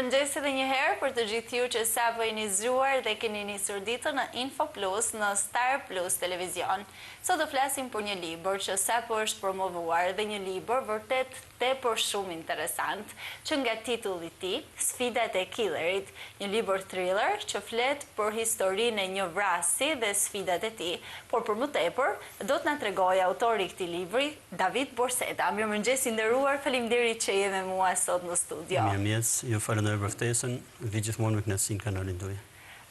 Mirëmëngjes edhe një herë për të gjithë ju që sapo jeni zgjuar dhe keni nisur ditën në Info Plus në Star Plus Televizion. Sot do flasim për një libër që sapo është promovuar dhe një libër vërtet tepër shumë interesant, që nga titulli i tij, Sfidat e Killerit, një libër thriller që flet për historinë e një vrasi dhe sfidat e tij, por për më tepër do të na tregojë autori i këtij libri, David Borseta. Mirëmëngjes i nderuar, faleminderit që je me mua sot në studio. Mirëmjes, ju falenderoj për ftesën, vi gjithmonë me kënaqësi në kanalin tuaj.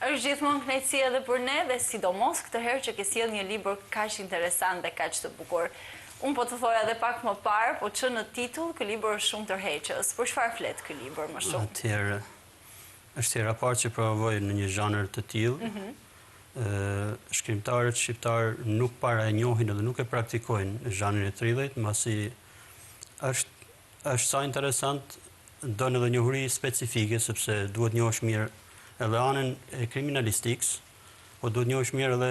Është gjithmonë kënaqësi edhe për ne dhe sidomos këtë herë që ke sjell një libër kaq interesant dhe kaq të bukur. Unë po të thoja edhe pak më parë, po që në titull ky libër është shumë tërheqës. Për çfarë flet ky libër më shumë? Atëherë, është hera parë që provoj në një zhanër të tillë. Shkrimtarët shqiptar nuk para e njohin edhe nuk e praktikojnë zhanrin e thrillerit, mbasi është sa interesant, don edhe njohuri specifike sepse duhet njohësh mirë edhe anën e kriminalistikës, po duhet njohësh mirë edhe,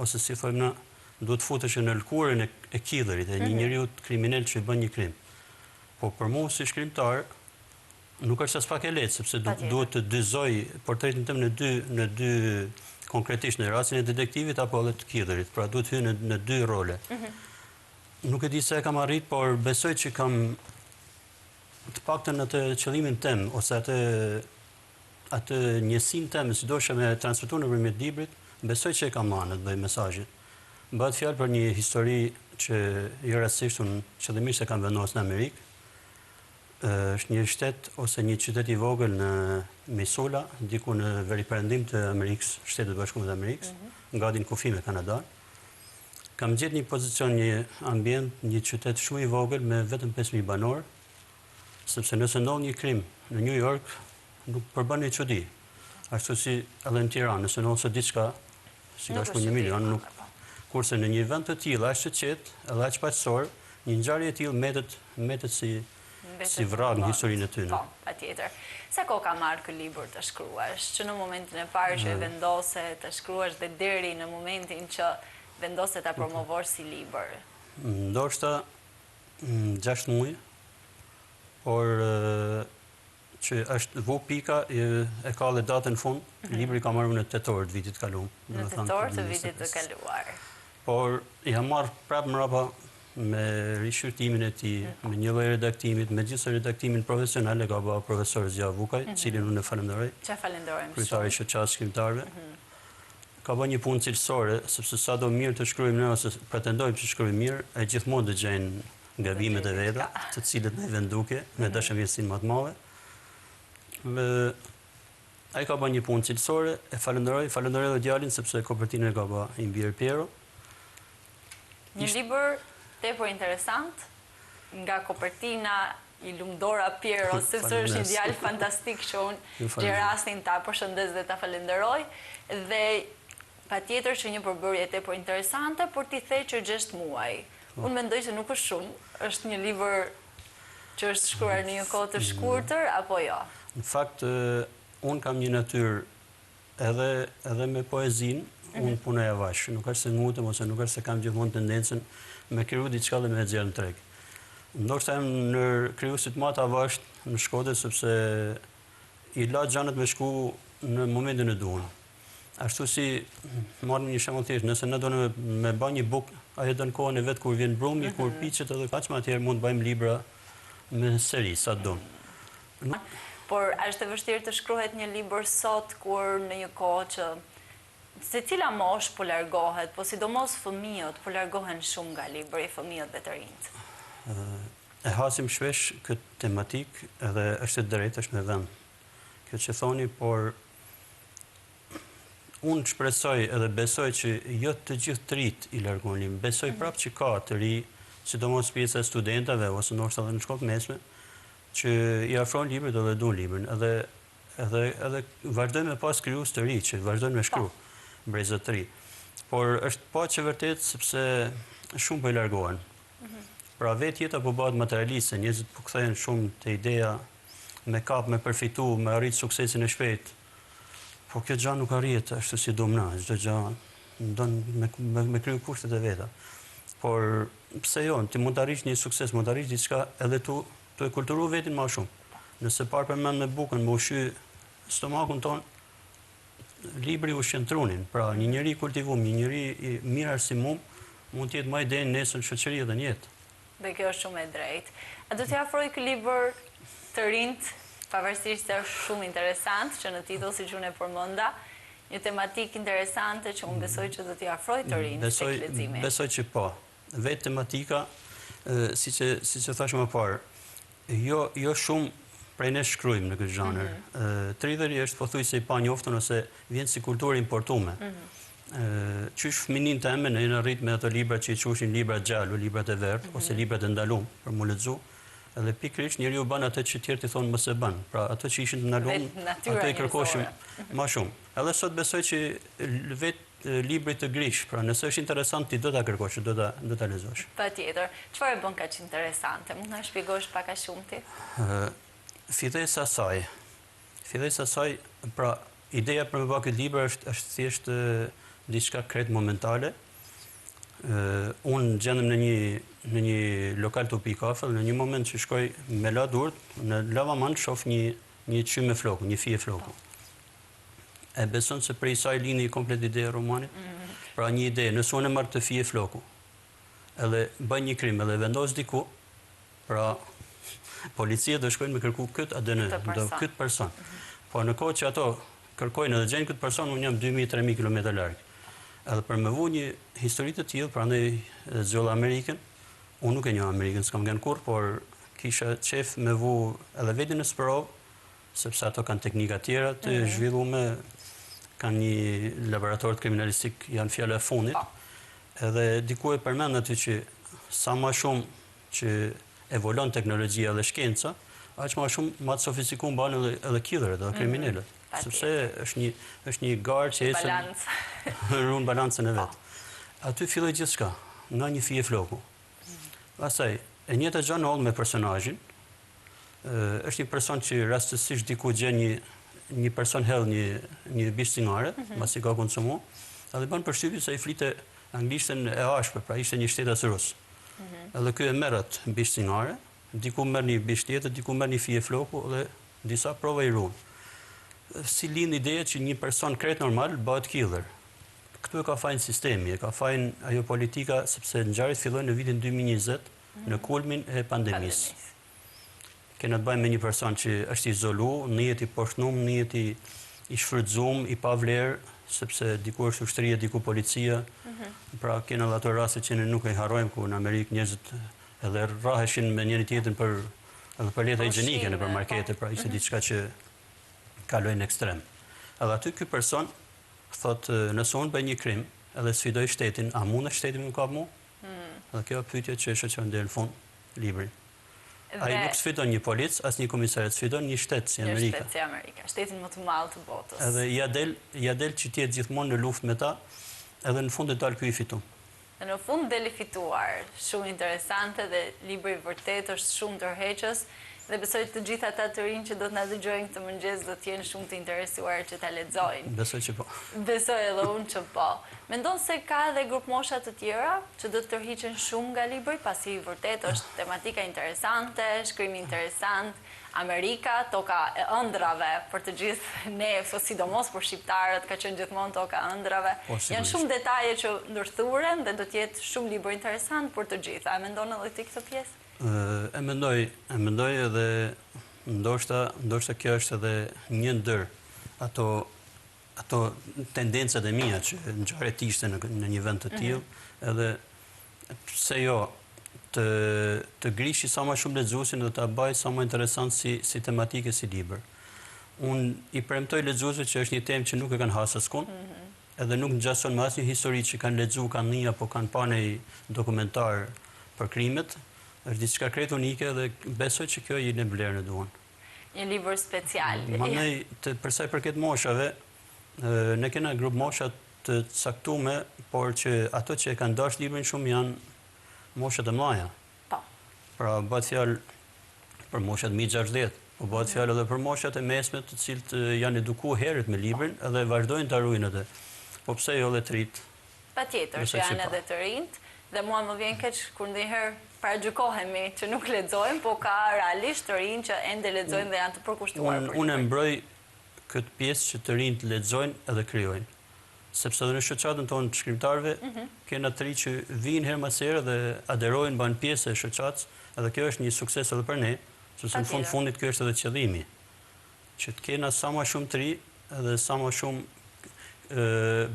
ose si thojmë na, duhet futesh në lëkurën e killerit, e një njeriu kriminal që bën një krim. Po për mua si shkrimtar, nuk është as pak e lehtë, sepse duhet të dyzoj portretin tim në dy konkretisht në rastin e detektivit apo edhe të killerit, pra duhet hyrë në dy role. Nuk e di se e kam arrit, por besoj që kam të paktën atë qëllimin tim, ose atë njësinë time, sidoqë me transmetuar nëpërmjet librit, besoj që e kam marrë të bëj mesazhin. Bëhet fjalë për një histori që jo rastësisht unë qëllimisht e kam vendosur në Amerikë. Është një shtet ose një qytet i vogël në Missoula, diku në veriperëndim të Amerikës, Shtetet e Bashkuara të Amerikës, gati në kufi me Kanada'n. Kam gjetë një pozicion, një ambient, një qytet shumë i vogël me vetëm 5000 banor, sepse nëse ndodh një krim në New York, nuk përbën një çudi. Ashtu si edhe në Tiranë, nëse ndodh diçka, si ka shku 1 milion, nuk. Kurse në një vend të tillë, aq të qetë, edhe aq paqësor, një ngjarje e tillë mbetet si vrag në historinë e tyre. Po, patjetër. Sa kohë ka marrë ky libër të shkruash, që në momentin e parë që e vendose të shkruash dhe deri në momentin që vendose ta promovosh si libër? Ndoshta 6 muaj, por që është vu pika, e ka dhe datën fund, libri ka marrë në tetor të vitit kaluar. Në tetor të vitit të kaluar. Por jam marrë prapë mrapa me rishqyrtimin e tij, me një lloj redaktimit, me gjithë redaktimin profesional e ka bërë profesor Zja Vukaj, cilin unë e falenderoj. Çfarë falenderojmë shumë. Kryetari i shoqatës shkrimtarëve. Ka bërë një punë cilësore, sepse sa do mirë të shkruajmë ne ose pretendojmë që shkruajmë mirë, e gjithmonë dëgjojnë gabimet e veta, të cilët ne venduke me dashamirësinë më të madhe. Ai ka bërë një punë cilësore, e falenderoj edhe djalin sepse kopertinën e ka bërë Imbir Piero. Një libër tepër interesant, nga kopertina i Lumdora Piero, sepse është një djalë fantastik që unë gjej rastin ta përshëndes dhe ta falenderoj, dhe patjetër që një përbërje tepër interesante, por ti the që 6 muaj. Unë mendoj se nuk është shumë, është një libër që është shkruar në një kohë të shkurtër apo jo? Në fakt, unë kam një natyrë edhe me poezinë, unë punoj avash. Nuk është se ngutem ose nuk është se kam gjithmonë tendencën me kriju diçka dhe me e nxjerr në treg. Ndoshta jam në krijuesit më të avash në Shkodër, sepse i la xhanët me shku në momentin e duhur. Ashtu si marrim një shembull thjesht, nëse ne donim me bë një bukë, ajo do në kohën e vet kur vjen brumi, kur piqet edhe kaq më atëherë mund të bëjmë libra me seri sa do. Por është e vështirë të shkruhet një libër sot kur në një kohë që se cila moshë po largohet, po sidomos fëmijët po largohen shumë nga libri, fëmijët dhe të rinjt. E hasim shpesh këtë tematik edhe është e drejtë, është me vend. Kjo që thoni, por unë shpresoj edhe besoj që jo të gjithë të rit i largohen librin. Besoj prapë që ka të ri, sidomos pjesa e studentëve ose ndoshta edhe në shkollë mesme, që i afrojnë librit edhe duan librin. Edhe vazhdojnë me pas krijues të ri, që vazhdojnë me shkruaj brezat të ri. Por është pa që vërtet sepse shumë po i largohen. Pra vetë jeta po bëhet materialiste, njerëzit po kthehen shumë te ideja me kap, me përfitu, me arrit suksesin e shpejt. Po kjo gjë nuk arrihet ashtu si duam na, çdo gjë don me kriju kushtet e veta. Por pse jo, ti mund të arrish një sukses, mund të arrish diçka edhe tu e kulturu vetin më shumë. Nëse parë përmend me bukën, më ushqy stomakun ton, libri ushqen trunin. Pra, një njeri kultivum, një njeri i mirë arsimum, mund të jetë më i denjë nesër në shoqëri dhe në jetë. Dhe kjo është shumë e drejtë. A do t'i afroj ky libër të rinjt, pavarësisht se është shumë interesant, që në titull siç unë e përmenda, një tematikë interesante që unë besoj që do t'i afroj të rinjt tek leximi. Besoj që po. Vetë tematika, siç e thash më parë, jo shumë prej ne shkruajmë në këtë zhanër. Thriller është pothuajse i panjoftun ose vjen si kulturë importume. Qysh fëminin të eme në rrit me ato libra që i quashin libra gjallu, librat e verdh, ose librat e ndalum për mu lexu, edhe pikërisht njeriu bën atë që tjerë i thonë mos e bën. Pra ato që ishin të ndalum, ato i kërkoshim më shumë. Edhe sot besoj që vetë libri të grish, pra nëse është interesant ti do ta kërkosh, do ta lexosh. Patjetër. Çfarë bën kaq interesante? Mund na shpjegosh pak a shumë ti? Fillesa e saj, pra ideja për me bërë këtë libër është thjesht diçka krejt momentale. Unë gjendem në një lokal të pi kafe, në një moment që shkoj me la durt, në lavamand shoh një qym me floku, një fije floku. E beson se prej saj lini komplet ideja e romanit. Pra një ide, nëse unë e marr të fije floku, edhe bëj një krim, edhe vendos diku, pra policia do shkojnë me kërku këtë person. Po në kohë që ato kërkojnë edhe gjenë këtë person, unë jam 2000-3000 km larg. Edhe për me vu një histori të tillë, prandaj zgjolla Amerikën. Unë nuk e njoh Amerikën, s'kam ngjen kurrë, por kisha qef me vu edhe vetin në sprov, sepse ato kanë teknika tjera të zhvilluara, kanë një laborator të kriminalistik, janë fjala e fundit. Edhe diku e përmend aty që sa më shumë që evolon teknologjia dhe shkenca, aq më shumë më të sofistikuar bën edhe killerët, edhe kriminalët. Sepse është një garë që ruan balancën e vet. Aty filloi gjithçka, nga një fije floku. Pastaj, e njëjta gjë ndodh me personazhin. Është një person që rastësisht diku gjen një person hell një bish cigare, pasi ka konsumuar, edhe bën përshtypjen se ai flite anglishtën e ashpër, pra ishte një shtetas rus. Edhe ky e merr atë bish cigare, diku merr një bish tjetër, diku merr një fije floku dhe disa prova i ruan. Si lind ideja që një person krejt normal bëhet killer. Këtu e ka fajin sistemi, e ka fajin ajo politika, sepse ngjarjet fillojnë në vitin 2020, në kulmin e pandemisë. Kena të bëjmë me një person që është izolu, në jetë i poshtnum, në jetë i shfrytzuar, i pa vlerë, sepse diku është ushtria, diku policia. Pra kena dhe ato raste që ne nuk e harrojmë, ku në Amerikë njerëzit edhe rraheshin me njëri tjetrin për leta higjienike nëpër markete, pra ishte diçka që kalojnë në ekstrem. Edhe aty ky person thotë, nëse unë bëj një krim, edhe sfidoj shtetin, a mund shteti më kap mua? Edhe kjo pyetje që shoqëron deri në fund librin. Ai nuk sfidon një polic, as një komisariat, sfidon një shtet si Amerika. Një shtet si Amerika, shtetin më të madh të botës. Edhe ja del që ti jetë gjithmonë në luftë me ta, edhe në fund e dal ky i fitu. Në fund del i fituar, shumë interesante dhe libri vërtet është shumë tërheqës. Dhe besoj të gjitha ata të rinj që do të na dëgjojnë këtë mëngjes do të jenë shumë të interesuar që ta lexojnë. Besoj që po. Besoj edhe unë që po. Mendon se ka edhe grup mosha të tjera që do të tërhiqen shumë nga libri, pasi vërtet është tematika interesante, shkrimi interesant, Amerika, toka e ëndrave për të gjithë ne, sidomos për shqiptarët, ka qenë gjithmonë toka e ëndrave. Janë shumë detaje që ndërthuren dhe do të jetë shumë libër interesant për të gjithë. A mendon edhe ti këtë pjesë? E mendoj edhe ndoshta kjo është edhe një ndër ato tendencat e mia që ngjarjet ishte në një vend të tillë, edhe pse jo të grishi sa më shumë lexuesin dhe ta bëj sa më interesant si tematike, si libër. Unë i premtoj lexuesve që është një temë që nuk e kanë hasë askund, edhe nuk ngjason me asnjë histori që kanë lexuar, kanë një apo kanë pa një dokumentar për krimet. Është diçka krejt unike dhe besoj që kjo i në vlerën e duan. Një libër special. Mandej, për sa i përket moshave, ne kena grup mosha të caktuar, por që ato që e kanë dashur librin shumë janë moshat e mëdha. Po. Pra bëhet fjalë për moshat mbi 60, po bëhet fjalë edhe për moshat e mesme, të cilët janë edukuar herët me librin edhe vazhdojnë ta ruajnë atë. Po pse jo edhe të rit? Patjetër, që janë edhe të rinjt. Dhe mua më vjen keq kur ndonjëherë paragjykohemi që nuk lexojmë, po ka realisht të rinj që ende lexojnë dhe janë të përkushtuar. Unë mbroj këtë pjesë që të rinjt lexojnë edhe krijojnë. Sepse edhe në shoqatën tonë të shkrimtarëve kena të rinj që vijnë herë pas here dhe aderojnë, banë pjesë e shoqatës, edhe kjo është një sukses edhe për ne, sepse në fundit kjo është edhe qëllimi. Që të kena sa më shumë të rinj edhe sa më shumë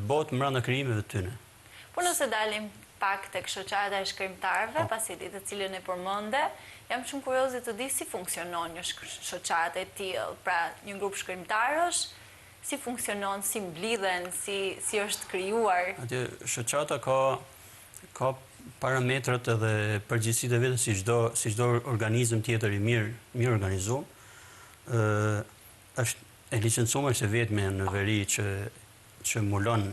botë brenda krijimeve të tyre. Po nëse dalim pak tek shoqata e shkrimtarëve, pasi ditë të cilën e përmende, jam shumë kurioze të di si funksionon një shoqatë e tillë, pra një grup shkrimtarësh, si funksionon, si mblidhen, si është krijuar. Atje shoqata ka parametrat edhe përgjegjësitë e vetë si çdo organizëm tjetër i mirë organizuar. Është e licencuar është vetëm në veri që mulon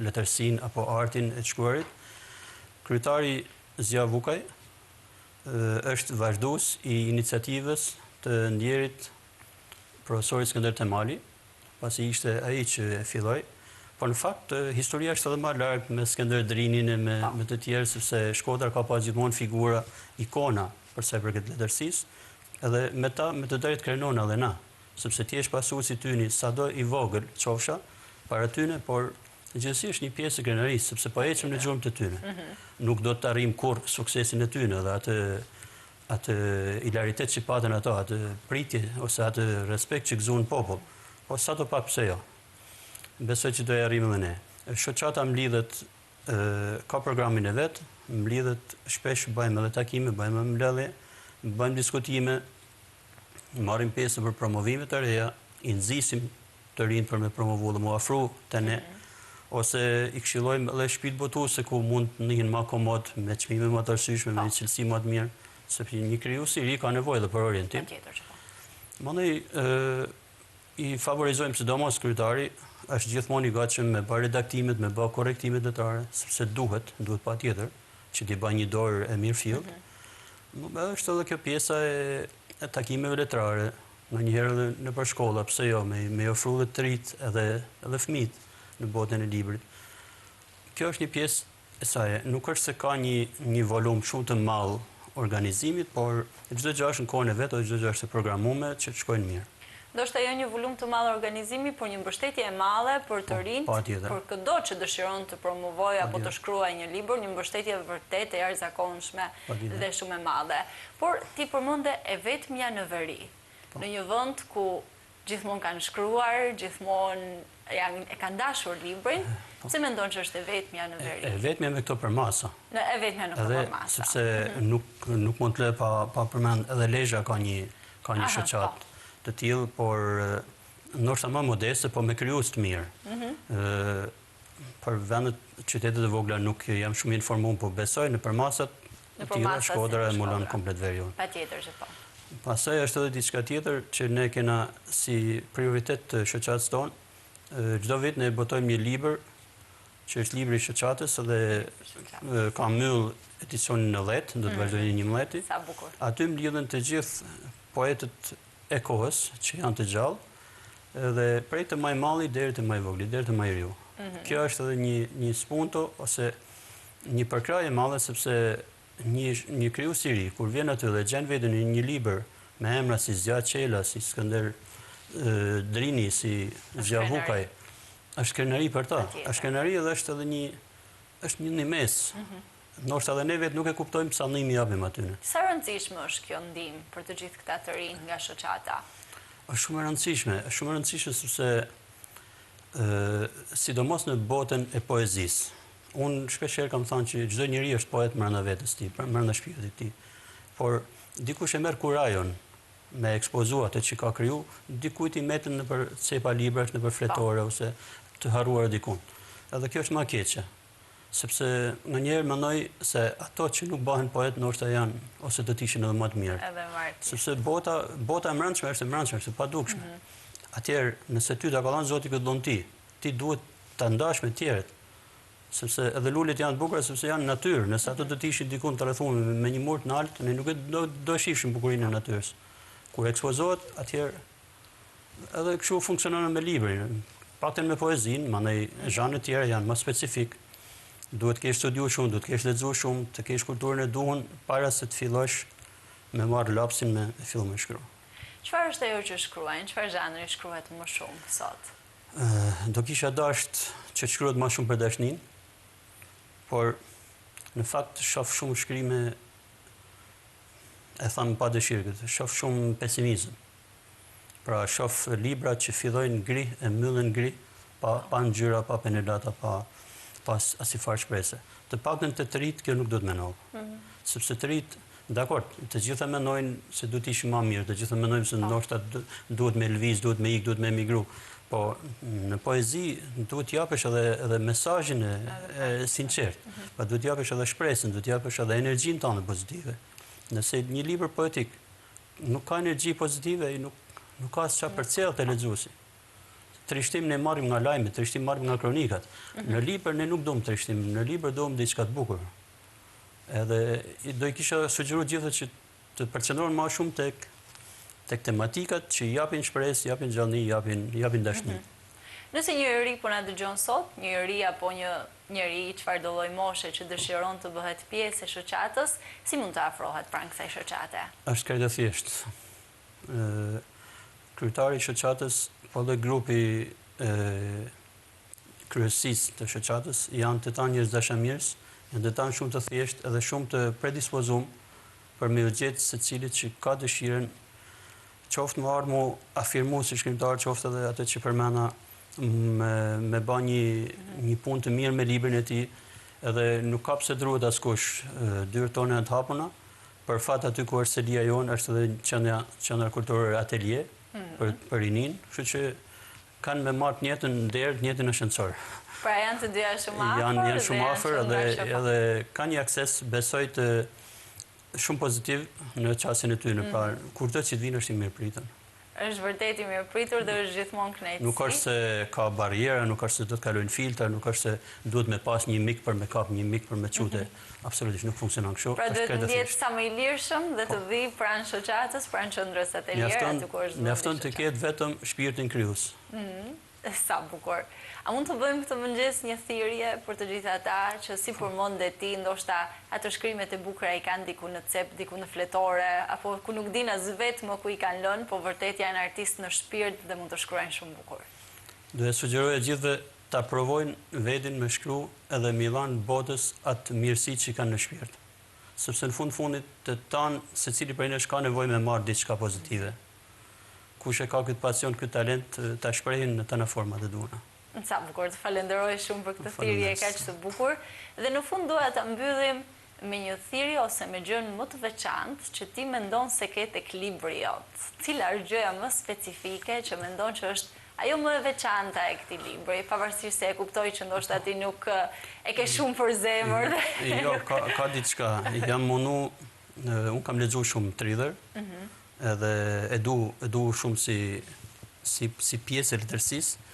letërsinë apo artin e të shkruarit. Kryetari Zia Vukaj është vazhdues i iniciativës të ndjerit profesorit Skënder Temali, pasi ishte ai që e filloi. Po në fakt historia është edhe më larg me Skënder Drinin e me të tjerë, sepse Shkodra ka pas gjithmonë figura ikona për sa i përket letërsisë, edhe me të drejtë krenon edhe na, sepse ti je pasuesi tyni sado i vogël qofsha para tyne, por gjithsesi është një pjesë e krenarisë, sepse po ecim në gjurmë të tyne. Nuk do të arrijmë kurrë suksesin e tyne dhe atë ilaritet që patën ato, atë pritje ose atë respekt që gëzuan popull. Po sa do pak pse jo. Besoj që do e arrijmë edhe ne. Shoqata mblidhet, ka programin e vet, mblidhet shpesh, bëjmë edhe takime, bëjmë mbledhje, bëjmë diskutime, marrim pjesë për promovime të reja, i nxisim të rinj për me promovu dhe mu afru të ne, ose i këshillojmë edhe shtëpitë botuese ku mund të ndihen më komod, me çmime më të arsyeshme, me një cilësi më të mirë, sepse një krijues i ri ka nevojë edhe për orientim. Patjetër që po. Mandej i favorizojmë sidomos kryetari, është gjithmonë i gatshëm me bërë redaktimet, me bërë korrektimet detare, sepse duhet patjetër që t'i bëjë një dorë e mirë fillt. Është edhe kjo pjesa e takimeve letrare, ndonjëherë edhe në për shkolla, pse jo, me ofru dhe të rit edhe fëmijët në botën e librit. Kjo është një pjesë e saj, nuk është se ka një volum shumë të madh organizimit, por çdo gjë është në kohën e vet, çdo gjë është e programuar që të shkojnë mirë. Ndoshta jo një volum të madh organizimi, por një mbështetje e madhe për të rinjt, për çdo që dëshiron të promovojë apo të shkruajë një libër, një mbështetje vërtet e jashtëzakonshme dhe shumë e madhe. Por ti përmende e vetmja në veri, në një vend ku gjithmonë kanë shkruar, gjithmonë e kanë dashur librin, pse mendon që është e vetmja në veri? E vetmja me këto përmasa. E vetmja në këto përmasa. Sepse nuk mund të lë pa përmend, edhe Lezhë ka një shoqatë të tillë, por ndoshta më modeste, po me krijues të mirë. Për vendet, qytetet e vogla nuk jam shumë informuar, po besoj në përmasat të tilla Shkodra e mulon komplet veriun. Patjetër që po. Pastaj është edhe diçka tjetër që ne kena si prioritet të shoqatës tonë. Çdo vit ne botojmë një libër, që është libri i shoqatës, dhe ka mbyll edicionin 90, do të vazhdojë 11. Sa bukur. Aty mblidhen të gjithë poetët e kohës që janë të gjallë, dhe prej të më i malli deri të më i vogël, deri të më i riu. Kjo është edhe një spunto ose një përkrahje e madhe, sepse një krijues i ri kur vjen aty dhe gjen veten në një libër me emra si Zia Qela, si Skënder Drini, si Zia Vukaj, është krenari për ta. Është krenari dhe është edhe një mes. Ndoshta edhe ne vetë nuk e kuptojmë sa ndihmë japim atyne. Sa rëndësishme është kjo ndihmë për të gjithë këta të rinj nga shoqata? Është shumë e rëndësishme sepse sidomos në botën e poezisë. Unë shpeshherë kam thënë që çdo njeri është poet brenda vetes tij, brenda shpirtit të tij. Por dikush e merr kurajon me ekspozuar atë që ka kriju, dikujt i metën nëpër cepa librash, nëpër fletore ose të harruar dikun. Edhe kjo është më e keqe. Sepse nganjëherë mendoj se ato që nuk bëhen poet ndoshta janë ose do të ishin edhe më të mirë. Edhe marti. Sepse bota e mbrëmshme është e mbrëmshme, është e padukshme. Atëherë, nëse ty ta ka dhënë Zoti këtë dhon ti duhet ta ndash me të tjerët. Sepse edhe lulet janë të bukura sepse janë natyrë. Nëse ato do të ishin diku të rrethuar me një mur të lartë, ne nuk do shihshim bukurinë e natyrës. Kur ekspozohet, atëherë edhe kështu funksionon me librin. Paktën me poezinë, mandej zhanre të tjera janë më specifik. duhet kesh studiu shumë, duhet kesh lexuar shumë, të kesh kulturën e duhur para se të fillosh me marrë lapsin me fillu me shkruar. Çfarë është ajo që shkruajnë? Çfarë zhanri shkruhet më shumë sot? Do kisha dasht që të shkruhet më shumë për dashnin, por në fakt shoh shumë shkrime, e thamë pa dëshirë, shoh shumë pesimizëm. Pra shoh libra që fillojnë gri, e mbyllen gri, pa ngjyra, pa penelata, pa asnjëfarë shprese. Të paktën të rit kjo nuk do të mendoj. Sepse të rit, dakor, të gjitha mendojnë se duhet të ishim më mirë, të gjitha mendojnë se ndoshta duhet me lëviz, duhet me ik, duhet me emigru. Po në poezi duhet japësh edhe mesazhin e sinqert. Pa duhet japësh edhe shpresën, duhet japësh edhe energjinë tënde pozitive. Nëse një libër poetik nuk ka energji pozitive, nuk ka çfarë përcjell te lexuesi. Trishtim ne marrim nga lajmet, trishtim marrim nga kronikat. Në libër ne nuk duam trishtim, në libër duam diçka të bukur. Edhe do I kisha sugjeruar gjithë që të përqendrohen më shumë tek tematikat që japin shpresë, japin gjallëni, japin dashni. Nëse një ri po na dëgjon sot, një ri apo një njeri çfarë do lloj moshe që dëshiron të bëhet pjesë e shoqatës, si mund të afrohet pranë kësaj shoqate? Është krejt e thjeshtë. Kryetari I shoqatës po dhe grupi kryesisë të shoqatës janë të tanë njerëz dashamirës, janë të tanë shumë të thjeshtë edhe shumë të predispozuar për me u gjetë secilit që ka dëshirën qoftë më ardhmu afirmu si shkrimtar, qoftë edhe atë që përmenda me ba një punë të mirë me librin e tij, edhe nuk ka pse druhet askush, dyrët tona janë të hapuna, për fat aty ku është selia jonë, është edhe qendra kulturore Atelier për rinin, kështu që kanë me marrë njëtën nder, njëtën në shëndetësor. Pra janë të dyja shumë afër. Janë shumë afër edhe kanë një akses, besoj të shumë pozitiv në çastin e tyre. Pra kur të që vinë është I mirëpritën. Është vërtet I mirëpritur dhe është gjithmonë kënaqësi. Nuk është se ka barriera, nuk është se do të kalojnë filtra, nuk është se duhet me pas një mik për me kap, një mik për me çute. Absolutisht nuk funksionon kështu. Pra duhet të jetë sa më I lirshëm dhe të vi pranë shoqatës, pranë qendrës Atelier, aty ku është. Mjafton të ketë vetëm shpirtin krijues. Sa bukur. A mund të bëjmë këtë mëngjes një thirrje për të gjithë ata që si përmendet ti, ndoshta ato shkrimet e bukura I kanë diku në cep, diku në fletore, apo ku nuk din as vetëm ku I kanë lënë, po vërtet janë artistë në shpirt dhe mund të shkruajnë shumë bukur. Do të sugjeroja gjithëve ta provojnë vetin me shkru edhe me dhanë botës atë mirësi që kanë në shpirt. Sepse në fundit të tanë secili prej nesh ka nevojë me marrë diçka pozitive. Kush e ka këtë pasion, këtë talent, ta shprehin në tëna format e duhura. Sa bukur, të falenderoj shumë për këtë thirrje kaq të bukur. Dhe në fund doja ta mbyllim me një thirrje ose me gjën më të veçantë që ti mendon se ke tek libri jot. Cila është gjëja më specifike që mendon që është ajo më e veçanta e këtij libri, pavarësisht se e kuptoj që ndoshta ti nuk e ke shumë për zemër. Jo, ka diçka. Jam mundu, unë kam lexuar shumë thriller. Edhe e du shumë si pjesë e letërsisë.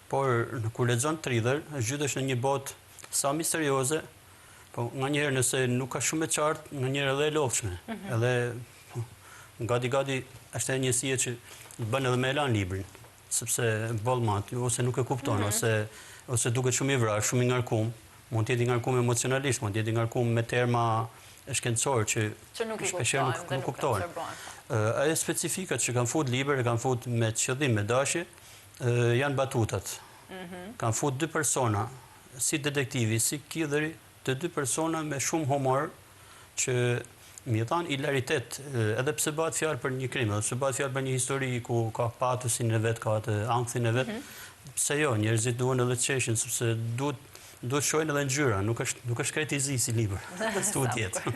Por kur lexon thriller, zhytesh në një botë sa misterioze, po nganjëherë nëse nuk ka shumë e qartë, nganjëherë edhe e lodhshme. Edhe gati është e njësia që të bën edhe me elan librin, sepse bollmat ose nuk e kupton, ose duket shumë I vrarë, shumë I ngarkum, mund të jetë I ngarkum emocionalisht, mund të jetë I ngarkum me terma shkencore që shpeshherë nuk kuptohen. Ajo specifikat që kanë fut libër, e kanë fut me qëllim, me dashje, janë batutat. Kanë fut dy persona, si detektivi, si killeri, të dy persona me shumë humor, që mi thanë hilaritet, edhe pse bëhet fjalë për një krim, edhe pse bëhet fjalë për një histori ku ka patosin e vet, ka atë ankthin e vet, pse jo, njerëzit duan edhe të qeshin, sepse duhet shohin edhe ngjyra, nuk është krejtëzi si libër. Duhet jetë.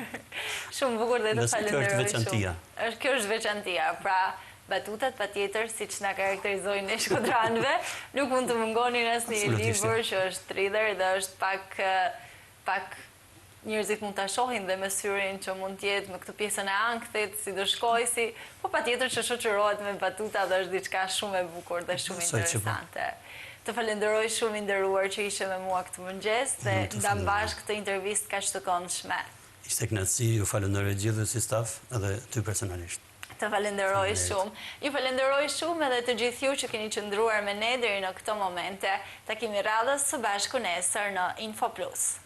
Shumë bukur dhe të falenderoj shumë. Kjo është veçantia, pra batutat patjetër, siç na karakterizojnë ne shkodranëve, nuk mund të mungonin asnjë libër që është thriller dhe është pak njerëzit mund ta shohin dhe me syrin që mund të jetë me këtë pjesën e ankthit, si do shkojë, po patjetër që shoqërohet me batuta dhe është diçka shumë e bukur dhe shumë interesante. Të falenderoj shumë I nderuar që ishe me mua këtë mëngjes dhe ndam bashkë këtë intervistë kaq të këndshme. Ishte kënaqësi, ju falenderoj gjithë si staf edhe ty personalisht. Të falenderoj shumë. Ju falenderoj shumë edhe të gjithë ju që keni qëndruar me ne deri në këto momente. Takimi radhës së bashku nesër në Info Plus.